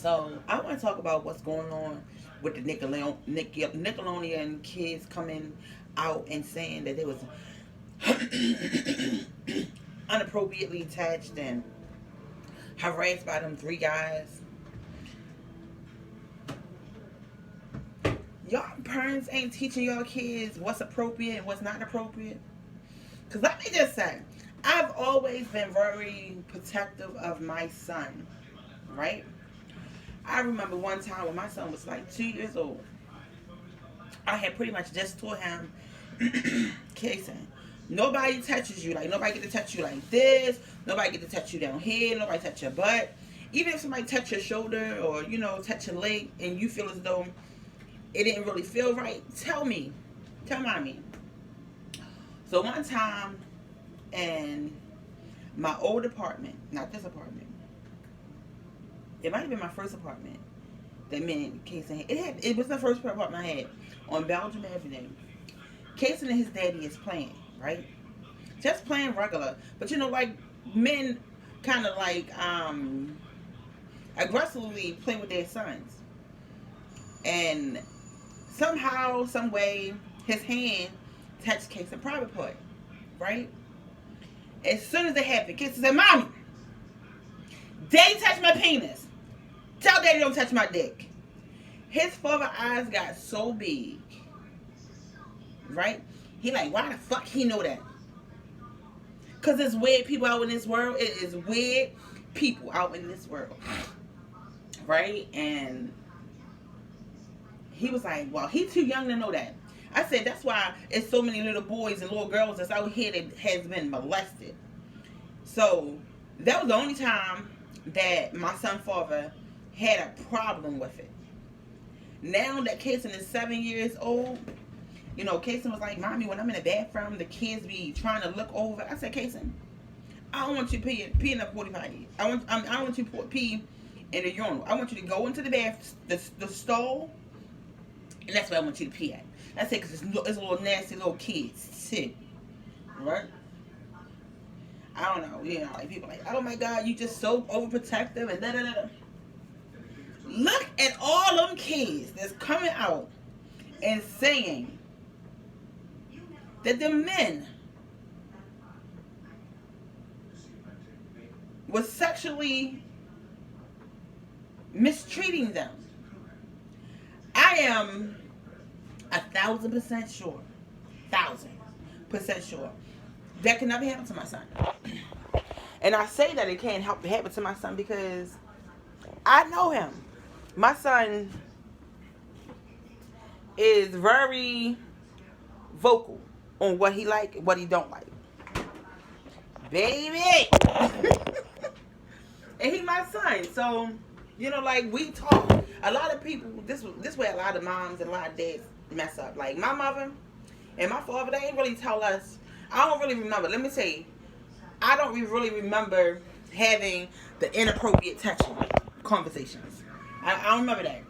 So I want to talk about what's going on with the Nickelodeon kids coming out and saying that they was unappropriately attached and harassed by them three guys. Y'all parents ain't teaching y'all kids what's appropriate and what's not appropriate. Because let me just say, I've always been very protective of my son, right? I remember one time when my son was like 2 years old, I had pretty much just told him, Kason, nobody touches you. Like, nobody get to touch you like this. Nobody get to touch you down here. Nobody touch your butt. Even if somebody touch your shoulder or, touch your leg and you feel as though it didn't really feel right, tell me. Tell mommy. So one time in my old apartment, not this apartment, it might have been my first apartment that me and Kason had. It was the first apartment I had on Belgium Avenue. Kason and his daddy is playing, right? Just playing regular. But like men kind of like aggressively play with their sons. And somehow, some way, his hand touched Kason's private part, right? As soon as it happened, Kason said, Mommy, Daddy touched my penis. Tell Daddy don't touch my dick. His father's eyes got so big, right? He like, why the fuck he know that? Because there's weird people out in this world. It is weird people out in this world, right? And he was like, well, he's too young to know that. I said, that's why there's so many little boys and little girls that's out here that has been molested. So that was the only time that my son's father had a problem with it. Now that Kason is 7 years old, Kason was like, Mommy, when I'm in the bathroom, the kids be trying to look over. I said, Kason, I don't want you pee in the potty potty. I don't want you to pee in the urinal. I want you to go into the bath, the stall, and that's where I want you to pee at. I said, because it's a little nasty little kids too, right? I don't know, like people like, oh my God, you just so overprotective and da da da. Look at all them kids that's coming out and saying that the men was sexually mistreating them. I am 1,000% sure, 1,000% sure that can never happen to my son. And I say that it can't happen to my son because I know him. My son is very vocal on what he like and what he don't like. Baby! And he my son. So, like we talk. A lot of people, this way a lot of moms and a lot of dads mess up. Like my mother and my father, they ain't really tell us. I don't really remember. Let me say, I don't really remember having the inappropriate touching conversations. I don't remember that.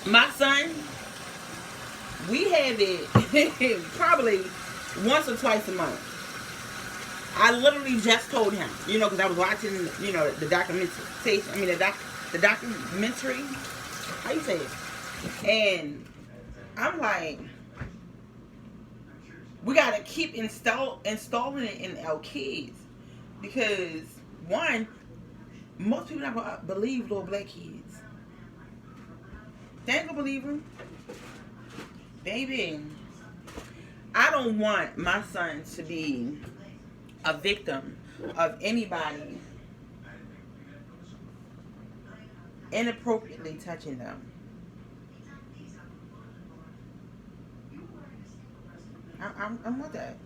My son, we have it probably once or twice a month. I literally just told him, because I was watching, the documentary. The documentary. How you say it? And I'm like, we gotta keep installing it in our kids because one, most people not gonna believe little black kids. They ain't gonna believe them, baby. I don't want my son to be a victim of anybody inappropriately touching them. I'm with that.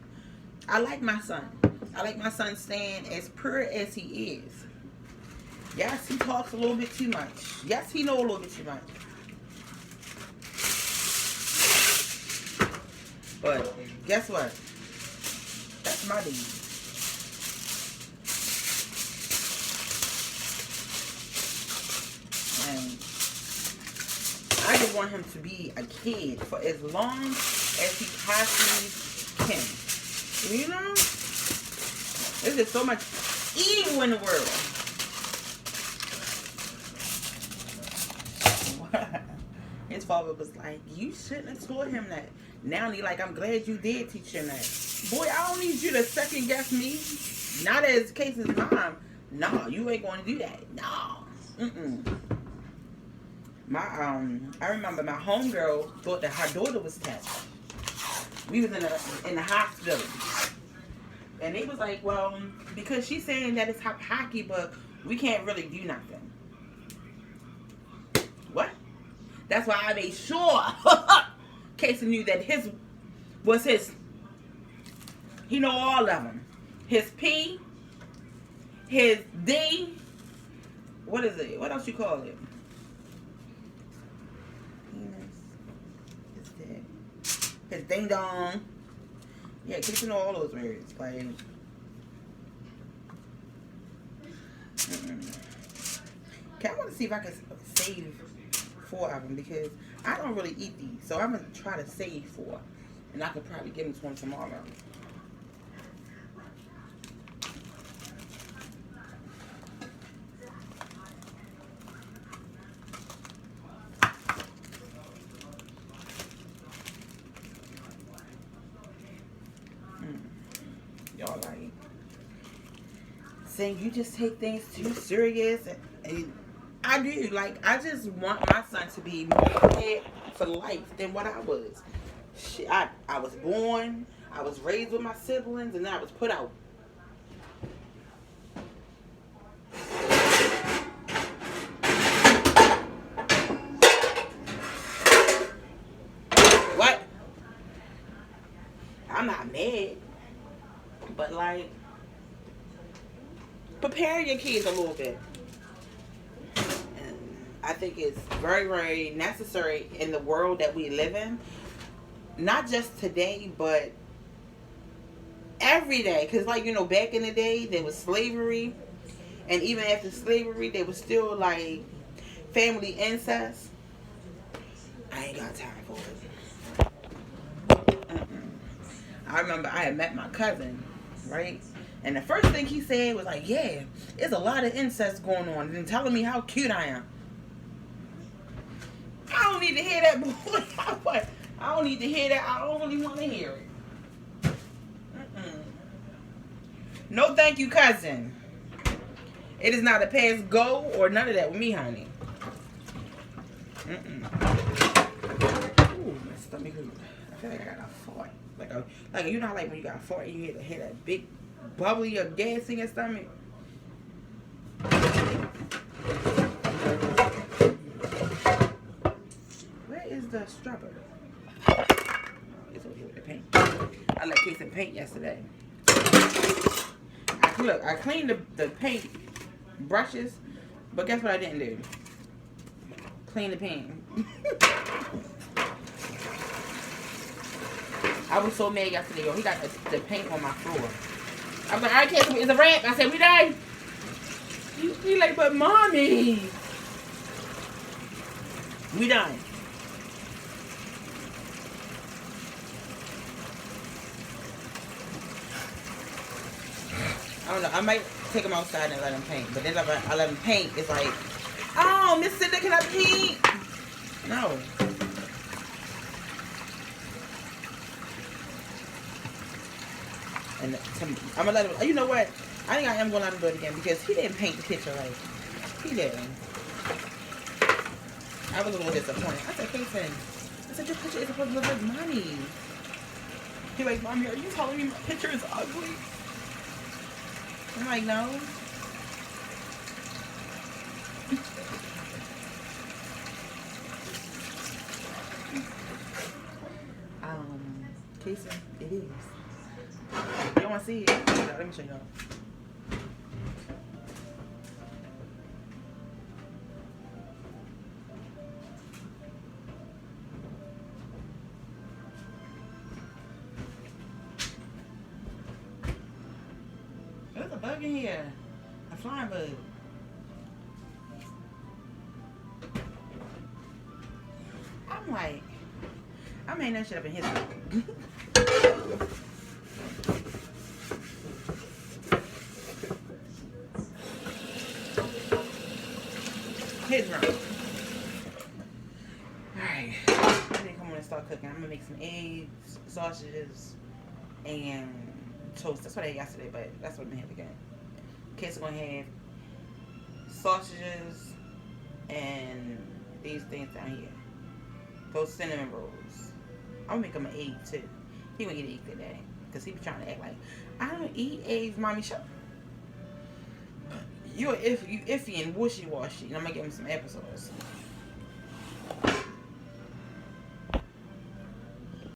I like my son. I like my son staying as pure as he is. Yes, he talks a little bit too much. Yes, he knows a little bit too much. But guess what? That's my baby. And I just want him to be a kid for as long as he possibly can. There's just so much evil in the world. father was like, you shouldn't have taught him that. Now he like, I'm glad you did teach him that. Boy, I don't need you to second guess me. Not as Casey's mom. No, you ain't going to do that. No. I remember my homegirl thought that her daughter was touched. We was in the hospital. And they was like, well, because she's saying that it's hockey, but we can't really do nothing. What? That's why I made sure Casey knew that his was his. He know all of them. His P, his D. What is it? What else you call it? His ding dong. Yeah, Casey know all those words. Like, okay, I want to see if I can save 4 of them because I don't really eat these. So I'm going to try to save 4. And I could probably give them to him tomorrow. Y'all like saying you just take things too serious, and I do. Like, I just want my son to be more prepared for life than what I was. Shit, I was born, I was raised with my siblings, and then I was put out. What? I'm not mad. But, like, prepare your kids a little bit. And I think it's very, very necessary in the world that we live in. Not just today, but every day. Because, like, you know, back in the day, there was slavery. And even after slavery, there was still, like, family incest. I ain't got time for it. I remember I had met my cousin. Right? And the first thing he said was like, yeah, there's a lot of incest going on. And then telling me how cute I am. I don't need to hear that, boy. I don't need to hear that. I don't really want to hear it. No thank you, cousin. It is not a pass go or none of that with me, honey. Ooh, my stomach hurt. I feel like I got a fart. Like you know how, like, when you got a fart, you hear that big bubbly of gas in your stomach. Where is the strawberry? It's over here with the paint. I let Casey paint yesterday. I cleaned the paint brushes, but guess what I didn't do? Clean the paint. I was so mad yesterday, yo. He got the paint on my floor. I was like, I can't. It's a wrap. I said, we done. He like, but mommy, we done. I don't know. I might take him outside and let him paint. But then if I let him paint, it's like, oh, Miss Cindy, can I paint? No. And I'm gonna let him. You know what? I think I am gonna let him do it again because he didn't paint the picture right. He didn't. I was a little disappointed. I said, Casey, I said, your picture is supposed to look like mommy. He like, mommy, are you telling me my picture is ugly? I'm like, no. Casey, it is. You don't want to see it? Let me show y'all. There's a bug in here. A flying bug. I'm like, I made that shit up in his room. His room. Alright. cooking. I'm gonna make some eggs, sausages, and toast. That's what I ate yesterday, but that's what I'm gonna have again. Kids are gonna have sausages and these things down here. Those cinnamon rolls. I'm gonna make him an egg too. He gonna eat an egg today because he be trying to act like I don't eat eggs, mommy. Shut. You iffy and wishy washy. And I'm gonna give him some applesauce.